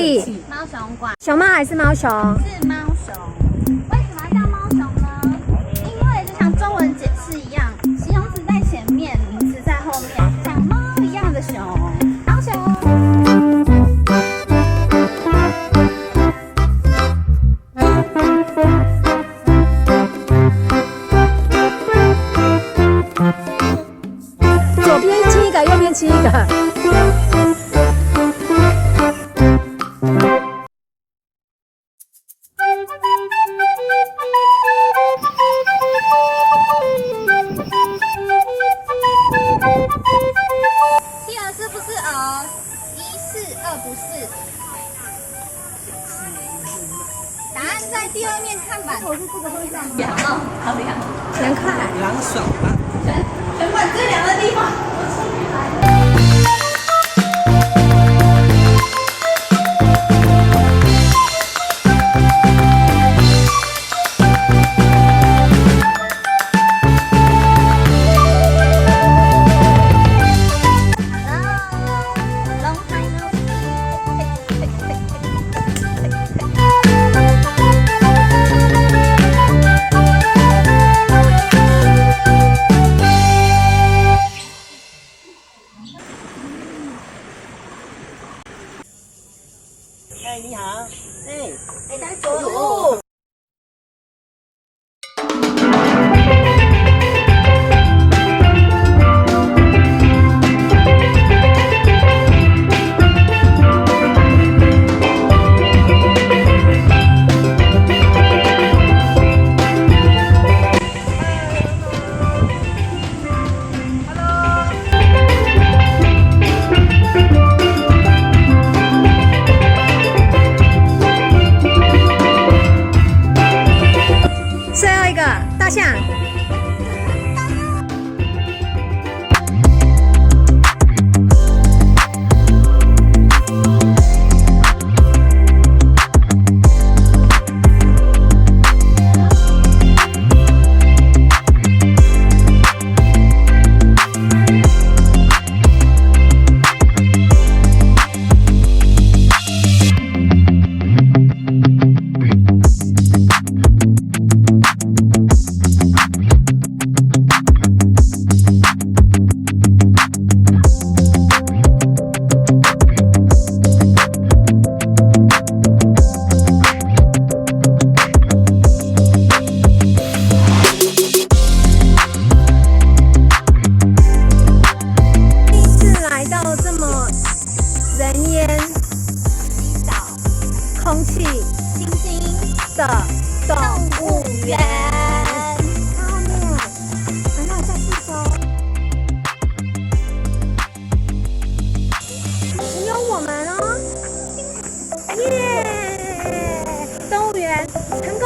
里？猫熊馆熊猫还是猫熊？是猫熊，为什么要叫猫熊呢？因为就像中文解释一样，形容词在前面，名词在后面，像猫一样的熊，猫熊。左边亲一个，右边亲一个。第二是不是鹅？一是，二不是。答案在第二面看板。头是这个会上吗？哦，好凉。难看。凉爽啊！全馆最凉的地方。哎，你好，大家走路。最后一个大象。人烟洗澡、空气星星、的动物园。看后面，难道在四周？只有我们哦，耶！动物园成